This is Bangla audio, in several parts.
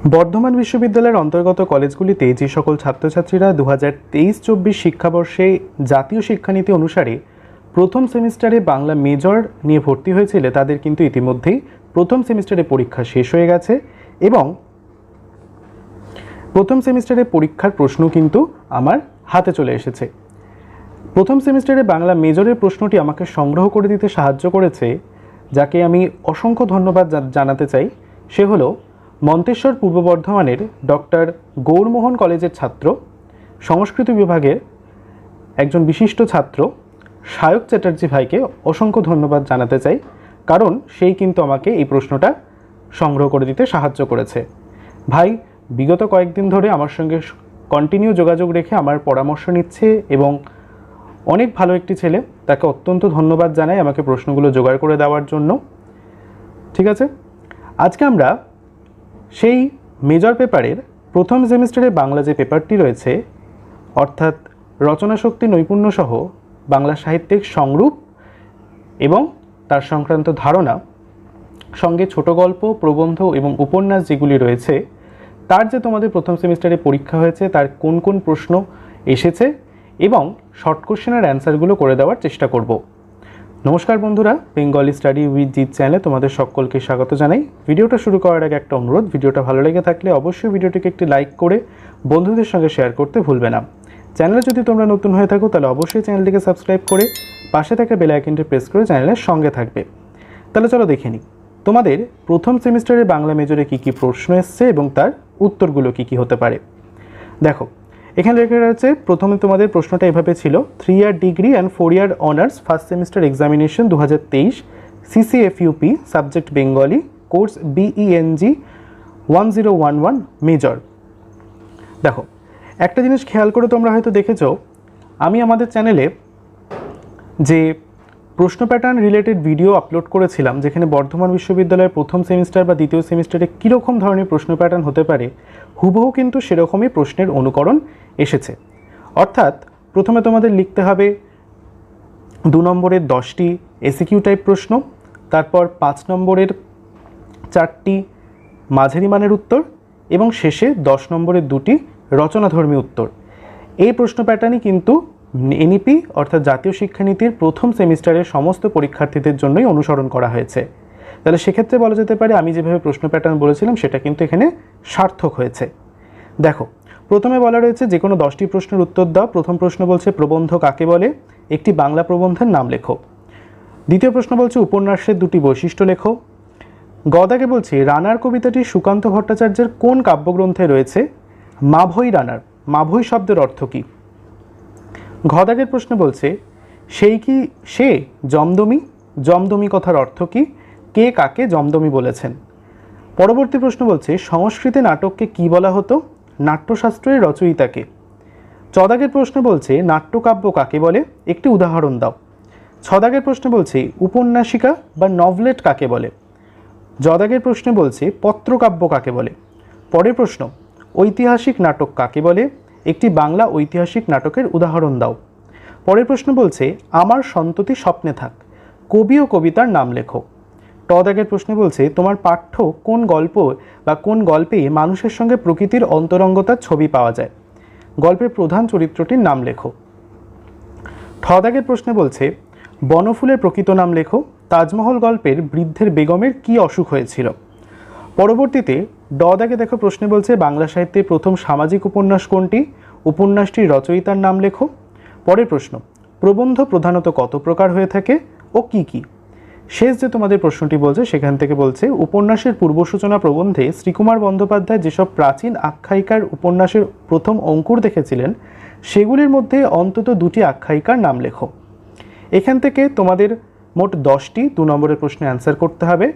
বর্ধমান বিশ্ববিদ্যালয়ের অন্তর্গত কলেজগুলিতে যে সকল ছাত্রছাত্রীরা 2023-24 শিক্ষাবর্ষে জাতীয় শিক্ষানীতি অনুসারে প্রথম সেমিস্টারে বাংলা মেজর নিয়ে ভর্তি হয়েছিল তাদের কিন্তু ইতিমধ্যেই প্রথম সেমিস্টারে পরীক্ষা শেষ হয়ে গেছে এবং প্রথম সেমিস্টারে পরীক্ষার প্রশ্ন কিন্তু আমার হাতে চলে এসেছে। প্রথম সেমিস্টারে বাংলা মেজরের প্রশ্নটি আমাকে সংগ্রহ করে দিতে সাহায্য করেছে, যাকে আমি অসংখ্য ধন্যবাদ জানাতে চাই। সে হলো মন্তেশ্বর পূর্ব বর্ধমানের ডক্টর গৌরমোহন কলেজের ছাত্র, সংস্কৃত বিভাগের একজন বিশিষ্ট ছাত্র সায়ক চ্যাটার্জি ভাইকে অসংখ্য ধন্যবাদ জানাতে চাই, কারণ সেই কিন্তু আমাকে এই প্রশ্নটা সংগ্রহ করে দিতে সাহায্য করেছে। ভাই বিগত কয়েকদিন ধরে আমার সঙ্গে কন্টিনিউ যোগাযোগ রেখে আমার পরামর্শ নিচ্ছে এবং অনেক ভালো একটি ছেলে, তাকে অত্যন্ত ধন্যবাদ জানাই আমাকে প্রশ্নগুলো জোগাড় করে দেওয়ার জন্য। ঠিক আছে, আজকে আমরা সেই মেজর পেপারের প্রথম সেমিস্টারে বাংলা যে পেপারটি রয়েছে, অর্থাৎ রচনা শক্তি নৈপুণ্য সহ বাংলা সাহিত্যিক সংরূপ এবং তার সংক্রান্ত ধারণা, সঙ্গে ছোট গল্প, প্রবন্ধ এবং উপন্যাস যেগুলি রয়েছে, তার যে তোমাদের প্রথম সেমিস্টারে পরীক্ষা হয়েছে তার কোন কোন প্রশ্ন এসেছে এবং শর্ট কোশ্চেনের অ্যান্সারগুলো করে দেওয়ার চেষ্টা করব। নমস্কার বন্ধুরা, বেঙ্গলি স্টাডি উইথ জিৎ চ্যানেলে তোমাদের সকলকে স্বাগত জানাই। ভিডিওটা শুরু করার আগে একটা অনুরোধ, ভিডিওটা ভালো লেগে থাকলে অবশ্যই ভিডিওটিকে একটি লাইক করে বন্ধুদের সঙ্গে শেয়ার করতে ভুলবে না। চ্যানেলে যদি তোমরা নতুন হয়ে থাকো তাহলে অবশ্যই চ্যানেলটিকে সাবস্ক্রাইব করে পাশে থাকা বেল আইকনটি প্রেস করে চ্যানেলের সঙ্গে থাকবে। তাহলে চলো দেখে নিই তোমাদের প্রথম সেমিস্টারে বাংলা মেজরে কী কী প্রশ্ন এসছে এবং তার উত্তরগুলো কী কী হতে পারে। দেখো, এখানে লেখা রয়েছে, প্রথমে তোমাদের প্রশ্নটা এভাবে ছিল, 3 year degree and 4 year honours first semester examination 2023 CCFUP subject Bengali, course BENG 1011 major. দেখো, একটা জিনিস খেয়াল করে তোমরা হয়তো দেখেছো, আমি আমাদের চ্যানেলে যে প্রশ্ন প্যাটার্ন রিলেটেড ভিডিও আপলোড করেছিলাম, যেখানে বর্ধমান বিশ্ববিদ্যালয়ের প্রথম সেমিস্টার বা দ্বিতীয় সেমিস্টারে কীরকম ধরনের প্রশ্ন প্যাটার্ন হতে পারে, হুবহু কিন্তু সেরকমই প্রশ্নের অনুকরণ এসেছে। অর্থাৎ প্রথমে তোমাদের লিখতে হবে 2 নম্বরের 10টি এসিকিউ টাইপ প্রশ্ন, তারপর 5 নম্বরের 4টি মাঝারি মানের উত্তর এবং শেষে 10 নম্বরের 2টি রচনাধর্মী উত্তর। এই প্রশ্ন প্যাটার্নই কিন্তু এনইপি অর্থাৎ জাতীয় শিক্ষানীতির প্রথম সেমিস্টারের সমস্ত পরীক্ষার্থীদের জন্যই অনুসরণ করা হয়েছে। তাহলে সেক্ষেত্রে বলা যেতে পারে আমি যেভাবে প্রশ্ন প্যাটার্ন বলেছিলাম সেটা কিন্তু এখানে সার্থক হয়েছে। দেখো, প্রথমে বলা রয়েছে যে কোনো 10টি প্রশ্নের উত্তর দাও। প্রথম প্রশ্ন বলছে প্রবন্ধ কাকে বলে, একটি বাংলা প্রবন্ধের নাম লেখো। দ্বিতীয় প্রশ্ন বলছে উপন্যাসের 2টি বৈশিষ্ট্য লেখো। গদাকে বলছে রানার কবিতাটি সুকান্ত ভট্টাচার্যের কোন কাব্যগ্রন্থে রয়েছে? মাভৈ রানার। মাভৈ শব্দের অর্থ কী? ঘদাগের প্রশ্ন বলছে সেই কি সে জমদমি? জমদমি কথার অর্থ কী? কে কাকে জমদমি বলেছেন? পরবর্তী প্রশ্ন বলছে সংস্কৃতে নাটককে কি বলা হতো? নাট্যশাস্ত্রের রচয়িতাকে। চদাগের প্রশ্ন বলছে নাট্যকাব্য কাকে বলে? একটি উদাহরণ দাও। ছদাগের প্রশ্ন বলছে উপন্যাসিকা বা নভলেট কাকে বলে? জদাগের প্রশ্ন বলছে পত্রকাব্য কাকে বলে? পরের প্রশ্ন ঐতিহাসিক নাটক কাকে বলে? একটি বাংলা ঐতিহাসিক নাটকের উদাহরণ দাও। পরের প্রশ্ন বলছে আমার সন্ততি স্বপ্নে থাক, কবি ও কবিতার নাম লেখো। টদাগের প্রশ্ন বলছে তোমার পাঠ্য কোন গল্প বা কোন গল্পে মানুষের সঙ্গে প্রকৃতির অন্তরঙ্গতার ছবি পাওয়া যায়? গল্পের প্রধান চরিত্রটির নাম লেখো। ঠদাগের প্রশ্ন বলছে বনফুলের প্রকৃত নাম লেখো। তাজমহল গল্পের বৃদ্ধের বেগমের কি অসুখ হয়েছিল? পরবর্তীতে ডদাগে দেখো প্রশ্নে বলছে বাংলা সাহিত্যের প্রথম সামাজিক উপন্যাস কোনটি? উপন্যাসটির রচয়িতার নাম লেখো। পরের প্রশ্ন প্রবন্ধ প্রধানত কত প্রকার হয়ে থাকে ও কি কি? শেষ যে তোমাদের প্রশ্নটি বলছে সেখান থেকে বলছে উপন্যাসের পূর্বসূচনা প্রবন্ধে শ্রীকুমার বন্দ্যোপাধ্যায় যেসব প্রাচীন আখ্যায়িকার উপন্যাসের প্রথম অঙ্কুর দেখেছিলেন সেগুলির মধ্যে অন্তত 2টি আখ্যায়িকার নাম লেখো। এখান থেকে তোমাদের মোট 10টি 2 নম্বরের প্রশ্নে অ্যান্সার করতে হবে,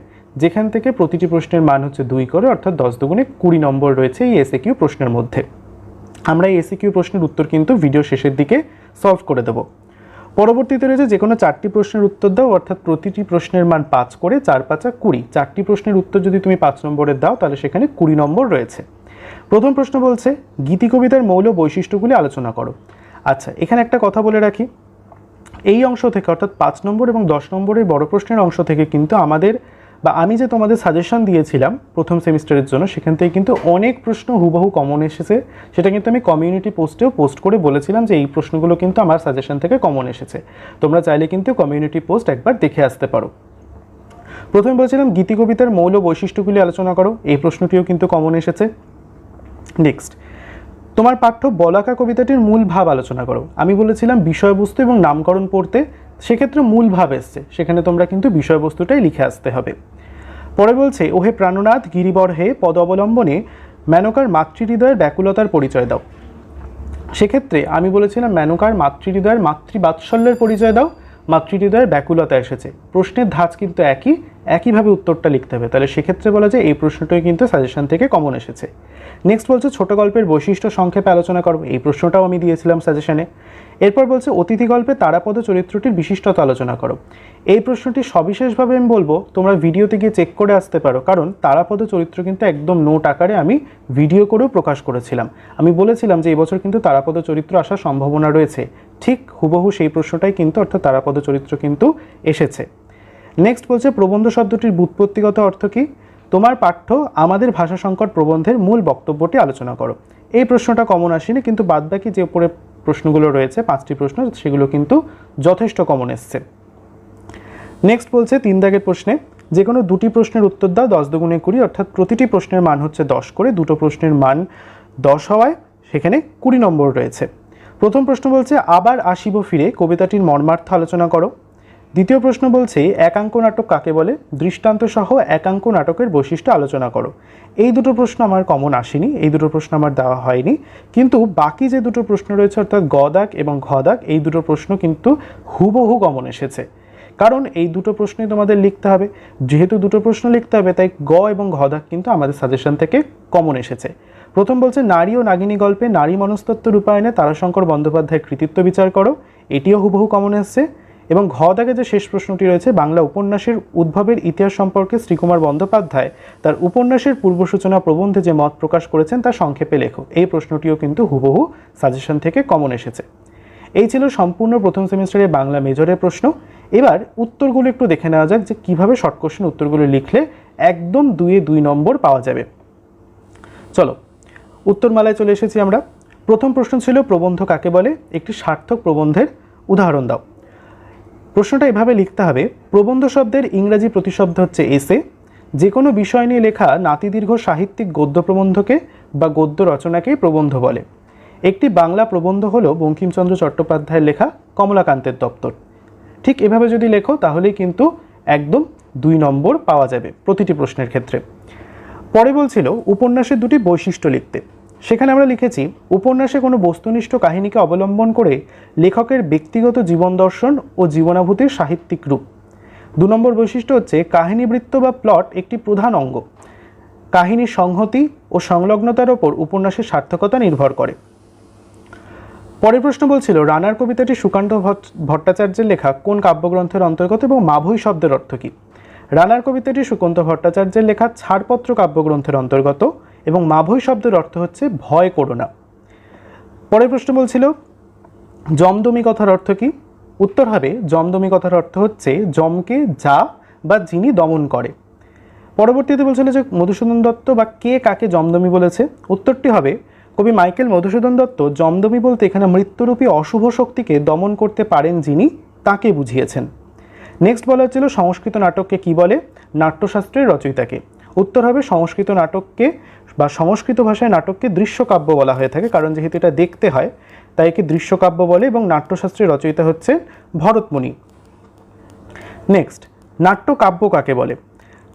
যেখান থেকে প্রতিটি প্রশ্নের মান হচ্ছে 2 করে, অর্থাৎ 10 দুগুণে 20 নম্বর রয়েছে এই এসএকিউ প্রশ্নের মধ্যে। আমরা এই এসএকিউ প্রশ্নের উত্তর কিন্তু ভিডিও শেষের দিকে সলভ করে দেব। পরবর্তীতে রয়েছে যে কোনো 4টি প্রশ্নের উত্তর দাও, অর্থাৎ প্রতিটি প্রশ্নের মান 5 করে, 4 5 20। 4টি প্রশ্নের উত্তর যদি তুমি 5 নম্বরের দাও তাহলে সেখানে 20 নম্বর রয়েছে। প্রথম প্রশ্ন বলছে গীতি কবিতার মৌল বৈশিষ্ট্যগুলি আলোচনা করো। আচ্ছা, এখানে একটা কথা বলে রাখি, এই অংশ থেকে অর্থাৎ 5 নম্বর এবং 10 নম্বরের বড় প্রশ্নের অংশ থেকে কিন্তু আমাদের বা আমি যে তোমাদের সাজেশন দিয়েছিলাম প্রথম সেমিস্টারের জন্য, সেখান থেকে কিন্তু অনেক প্রশ্ন হুবহু কমন এসেছে। সেটা কিন্তু আমি কমিউনিটি পোস্টেও পোস্ট করে বলেছিলাম যে এই প্রশ্নগুলো কিন্তু আমার সাজেশন থেকে কমন এসেছে। তোমরা চাইলে কিন্তু কমিউনিটি পোস্ট একবার দেখে আসতে পারো। প্রথমে বলছিলাম গীতি কবিতার মৌল বৈশিষ্ট্যগুলি আলোচনা করো, এই প্রশ্নটিও কিন্তু কমন এসেছে। নেক্সট, তোমার পাঠ্য বলাকা কবিতাটির মূল ভাব আলোচনা করো। আমি বলেছিলাম বিষয়বস্তু এবং নামকরণ পড়তে, সেক্ষেত্রে মূল ভাব এসছে, সেখানে তোমরা কিন্তু বিষয়বস্তুটাই লিখে আসতে হবে। পরে বলছে ওহে প্রাণনাথ গিরিবর হে পদ অবলম্বনে মেনকার মাতৃহৃদয়ের ব্যাকুলতার পরিচয় দাও। সেক্ষেত্রে আমি বলেছিলাম মেনকার মাতৃহৃদয়ের মাতৃবাৎসল্যের পরিচয় দাও, মাতৃহৃদয়ের ব্যাকুলতা এসেছে। প্রশ্নের ধাঁচ কিন্তু একইভাবে উত্তরটা লিখতে হবে, তাহলে সেক্ষেত্রে বলা যায় এই প্রশ্নটাই কিন্তু সাজেশন থেকে কমন এসেছে। নেক্সট বলছে ছোট গল্পের বৈশিষ্ট্য সংক্ষেপে আলোচনা করো, এই প্রশ্নটাও আমি দিয়েছিলাম সাজেশনে। এরপর বলছে অতিথি গল্পে তারাপদ চরিত্রটির বিশিষ্টতা আলোচনা করো। এই প্রশ্নটি সবিশেষভাবে আমি বলবো তোমরা ভিডিওতে গিয়ে চেক করে আসতে পারো, কারণ তারাপদ চরিত্র কিন্তু একদম নোট আকারে আমি ভিডিও করেও প্রকাশ করেছিলাম। আমি বলেছিলাম যে এবছর কিন্তু তারাপদ চরিত্র আসার সম্ভাবনা রয়েছে, ঠিক হুবহু সেই প্রশ্নটাই কিন্তু, অর্থাৎ তারাপদ চরিত্র কিন্তু এসেছে। নেক্সট বলছে প্রবন্ধ শব্দটির ব্যুৎপত্তিগত অর্থ কী। তোমার পাঠ্য আমাদের ভাষা সংকট প্রবন্ধের মূল বক্তব্যটি আলোচনা করো। এই প্রশ্নটা কমন আসেনি, কিন্তু বাদবাকি যে উপরে প্রশ্নগুলো রয়েছে 5টি প্রশ্ন, সেগুলো কিন্তু যথেষ্ট কমন এসছে। নেক্সট বলছে 3 দাগের প্রশ্নে যে কোনো 2টি প্রশ্নের উত্তর দাও 10 দুগুণে 20, অর্থাৎ প্রতিটি প্রশ্নের মান হচ্ছে 10 করে, দুটো প্রশ্নের মান 10 হওয়ায় সেখানে 20 নম্বর রয়েছে। প্রথম প্রশ্ন বলছে আবার আসিব ফিরে কবিতাটির মর্মার্থ আলোচনা করো। দ্বিতীয় প্রশ্ন বলছে একাঙ্ক নাটক কাকে বলে, দৃষ্টান্ত সহ একাঙ্ক নাটকের বৈশিষ্ট্য আলোচনা করো। এই দুটো প্রশ্ন আমার কমন আসেনি, এই দুটো প্রশ্ন আমার দেওয়া হয়নি, কিন্তু বাকি যে দুটো প্রশ্ন রয়েছে অর্থাৎ গ দাগ এবং ঘ দাগ, এই দুটো প্রশ্ন কিন্তু হুবহু কমন এসেছে। কারণ এই দুটো প্রশ্নই তোমাদের লিখতে হবে, যেহেতু দুটো প্রশ্ন লিখতে হবে তাই গ এবং ঘ দাগ কিন্তু আমাদের সাজেশন থেকে কমন এসেছে। প্রথম বলছে নারী ও নাগিনী গল্পে নারী মনস্তত্ত্ব রূপায়ণে তারাশঙ্কর বন্দ্যোপাধ্যায়ের কৃতিত্ব বিচার করো, এটিও হুবহু কমন এসছে। এবং ঘ দাগে যে শেষ প্রশ্নটি রয়েছে বাংলা উপন্যাসের উদ্ভবের ইতিহাস সম্পর্কে শ্রীকুমার বন্দ্যোপাধ্যায় তার উপন্যাসের পূর্বসূচনা প্রবন্ধে যে মত প্রকাশ করেছেন তা সংক্ষেপে লেখো, এই প্রশ্নটিও কিন্তু হুবহু সাজেশন থেকে কমন এসেছে। এই ছিল সম্পূর্ণ প্রথম সেমিস্টারে বাংলা মেজরের প্রশ্ন। এবার উত্তরগুলো একটু দেখে নেওয়া যাক যে কীভাবে শর্ট কোশ্চেন উত্তরগুলো লিখলে একদম 2-এ 2 নম্বর পাওয়া যাবে। চলো উত্তরমালায় চলে এসেছি আমরা। প্রথম প্রশ্ন ছিল প্রবন্ধ কাকে বলে, একটি সার্থক প্রবন্ধের উদাহরণ দাও। প্রশ্নটা এভাবে লিখতে হবে, প্রবন্ধ শব্দের ইংরাজি প্রতিশব্দ হচ্ছে এসে। যে কোনো বিষয় নিয়ে লেখা নাতিদীর্ঘ সাহিত্যিক গদ্য প্রবন্ধকে বা গদ্য রচনাকেই প্রবন্ধ বলে। একটি বাংলা প্রবন্ধ হলো বঙ্কিমচন্দ্র চট্টোপাধ্যায়ের লেখা কমলাকান্তের দপ্তর। ঠিক এভাবে যদি লেখো তাহলেই কিন্তু একদম 2 নম্বর পাওয়া যাবে প্রতিটি প্রশ্নের ক্ষেত্রে। পরে বলছিল উপন্যাসের 2টি বৈশিষ্ট্য লিখতে। সেখানে আমরা লিখেছি উপন্যাসে কোনো বস্তুনিষ্ঠ কাহিনীকে অবলম্বন করে লেখকের ব্যক্তিগত জীবন দর্শন ও জীবনাভূতির সাহিত্যিক রূপ। 2 নম্বর বৈশিষ্ট্য হচ্ছে কাহিনীবৃত্ত বা প্লট একটি প্রধান অঙ্গ। কাহিনীর সংহতি ও সংলগ্নতার ওপর উপন্যাসের সার্থকতা নির্ভর করে। পরের প্রশ্ন বলছিল রানার কবিতাটি সুকান্ত ভট্টাচার্যের লেখা কোন কাব্যগ্রন্থের অন্তর্গত এবং মাভৈ শব্দের অর্থ কী। রানার কবিতাটি সুকান্ত ভট্টাচার্যের লেখা ছাড়পত্র কাব্যগ্রন্থের অন্তর্গত এবং মাভৈ শব্দের অর্থ হচ্ছে ভয় করো না। পরের প্রশ্ন বলছিল জমদমি কথার অর্থ কী। উত্তর হবে জমদমি কথার অর্থ হচ্ছে জমকে যা বা যিনি দমন করে। পরবর্তীতে বলছিল যে মধুসূদন দত্ত বা কে কাকে জমদমি বলেছে। উত্তরটি হবে কবি মাইকেল মধুসূদন দত্ত জমদমি বলতে এখানে মৃত্যুরূপী অশুভ শক্তিকে দমন করতে পারেন যিনি, তাকে বুঝিয়েছেন। নেক্সট বলা হচ্ছিল সংস্কৃত নাটককে কি বলে, নাট্যশাস্ত্রের রচয়িতাকে। উত্তর হবে সংস্কৃত নাটককে বা সংস্কৃত ভাষায় নাটককে দৃশ্যকাব্য বলা হয়ে থাকে, কারণ যেহেতু এটা দেখতে হয় তাই একে দৃশ্যকাব্য বলে, এবং নাট্যশাস্ত্রের রচয়িতা হচ্ছে ভরতমুনি। নেক্সট নাট্যকাব্য কাকে বলে।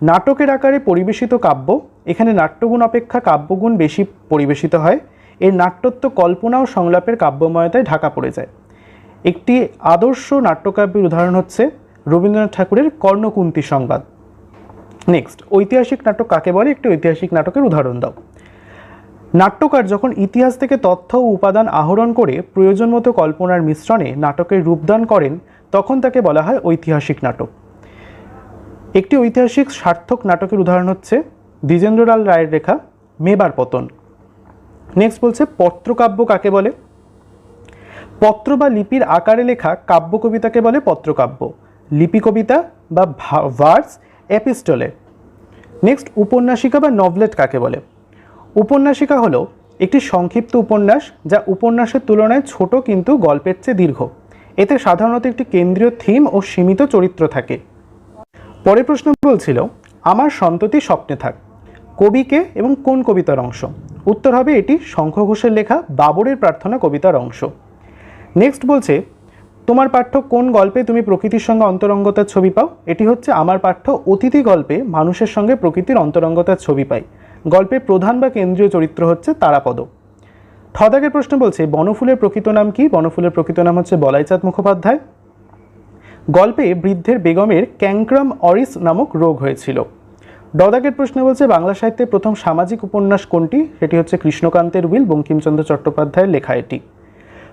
নাটকের আকারে পরিবেশিত কাব্য, এখানে নাট্যগুণ অপেক্ষা কাব্যগুণ বেশি পরিবেশিত হয়। এর নাট্যত্ব কল্পনা ও সংলাপের কাব্যময়তায় ঢাকা পড়ে যায়। একটি আদর্শ নাট্যকাব্যের উদাহরণ হচ্ছে রবীন্দ্রনাথ ঠাকুরের কর্ণকুন্তী সংবাদ। নেক্সট ঐতিহাসিক নাটক কাকে বলে, একটি ঐতিহাসিক নাটকের উদাহরণ দাও। নাট্যকার যখন ইতিহাস থেকে তথ্য ও উপাদান আহরণ করে প্রয়োজন মতো কল্পনার মিশ্রণে নাটকের রূপদান করেন তখন তাকে বলা হয় ঐতিহাসিক নাটক। একটি ঐতিহাসিক সার্থক নাটকের উদাহরণ হচ্ছে দ্বিজেন্দ্রলাল রায়ের লেখা মেবার পতন। নেক্সট বলছে পত্রকাব্য কাকে বলে। পত্র বা লিপির আকারে লেখা কাব্য কবিতাকে বলে পত্রকাব্য। লিপি কবিতা বা ভার্স এপিস্টলে নেক্সট, উপন্যাসিকা বা নভলেট কাকে বলে? উপন্যাসিকা হলো একটি সংক্ষিপ্ত উপন্যাস যা উপন্যাসের তুলনায় ছোট কিন্তু গল্পের চেয়ে দীর্ঘ। এতে সাধারণত একটি কেন্দ্রীয় থিম ও সীমিত চরিত্র থাকে। পরের প্রশ্ন বলছিল, আমার সন্ততি স্বপ্নে থাক কবিকে এবং কোন কবিতার অংশ? উত্তর হবে এটি শঙ্খ ঘোষের লেখা বাবরের প্রার্থনা কবিতার অংশ। নেক্সট বলছে, তোমার পাঠ্য কোন গল্পে তুমি প্রকৃতির সঙ্গে অন্তরঙ্গতার ছবি পাও? এটি হচ্ছে আমার পাঠ্য অতিথি গল্পে মানুষের সঙ্গে প্রকৃতির অন্তরঙ্গতার ছবি পাই। গল্পের প্রধান বা কেন্দ্রীয় চরিত্র হচ্ছে তারাপদ। থদাগের প্রশ্ন বলছে, বনফুলের প্রকৃত নাম কি? বনফুলের প্রকৃত নাম হচ্ছে বলাইচাঁদ মুখোপাধ্যায়। গল্পে বৃদ্ধের বেগমের ক্যাঙ্ক্রাম অরিস নামক রোগ হয়েছিল। ডদাগের প্রশ্ন বলছে, বাংলা সাহিত্যে প্রথম সামাজিক উপন্যাস কোনটি? সেটি হচ্ছে কৃষ্ণকান্তের উইল, বঙ্কিমচন্দ্র চট্টোপাধ্যায়ের লেখা এটি।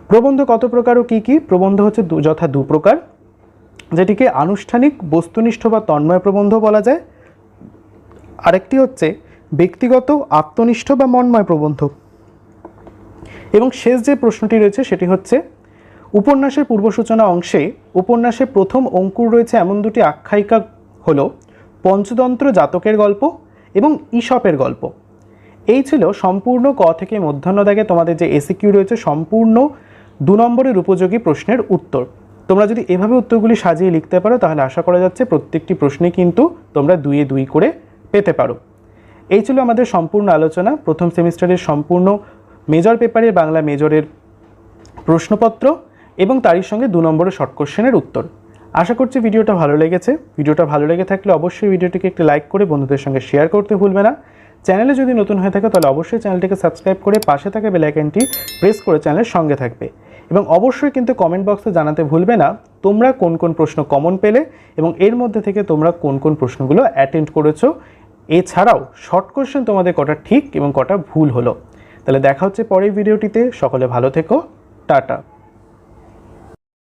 প্রবন্ধ কত প্রকার ও কী কী? প্রবন্ধ হচ্ছে যথা দু প্রকার, যেটিকে আনুষ্ঠানিক বস্তুনিষ্ঠ বা তন্ময় প্রবন্ধ বলা যায়। আরেকটি হচ্ছে ব্যক্তিগত আত্মনিষ্ঠ বা মন্ময় প্রবন্ধ। এবং শেষ যে প্রশ্নটি রয়েছে সেটি হচ্ছে, উপন্যাসের পূর্বসূচনা অংশে উপন্যাসের প্রথম অঙ্কুর রয়েছে এমন দুটি আখ্যায়িকা হলো পঞ্চতন্ত্র জাতকের গল্প এবং ঈশপের গল্প। এই ছিল সম্পূর্ণ ক থেকে মধ্যাহ্ন দাগে তোমাদের যে এসিকিউ রয়েছে সম্পূর্ণ 2 নম্বরের উপযোগী প্রশ্নের উত্তর। তোমরা যদি এভাবে উত্তরগুলি সাজিয়ে লিখতে পারো তাহলে আশা করা যাচ্ছে প্রত্যেকটি প্রশ্নে কিন্তু তোমরা 2-এ 2 করে পেতে পারো। এই ছিল আমাদের সম্পূর্ণ আলোচনা প্রথম সেমিস্টারের সম্পূর্ণ মেজর পেপারের বাংলা মেজরের প্রশ্নপত্র এবং তারই সঙ্গে 2 নম্বরের শর্ট কোশ্চেনের উত্তর। আশা করছি ভিডিওটা ভালো লেগেছে। ভিডিওটা ভালো লেগে থাকলে অবশ্যই ভিডিওটিকে একটি লাইক করে বন্ধুদের সঙ্গে শেয়ার করতে ভুলবে না। চ্যানেলে যদি নতুন হয়ে থাকে তাহলে অবশ্যই চ্যানেলটিকে সাবস্ক্রাইব করে পাশে থাকা বেল আইকনটি প্রেস করে চ্যানেলের সঙ্গে থাকবে। এবং অবশ্যই কিন্তু কমেন্ট বক্সে জানাতে ভুলবে না তোমরা কোন কোন প্রশ্ন কমন পেলে এবং এর মধ্যে থেকে তোমরা কোন কোন প্রশ্নগুলো অ্যাটেন্ড করেছো। এছাড়াও শর্ট কোশ্চেন তোমাদের কটা ঠিক এবং কটা ভুল হলো। তাহলে দেখা হচ্ছে পরের ভিডিওটিতে। সকলে ভালো থেকো, টাটা।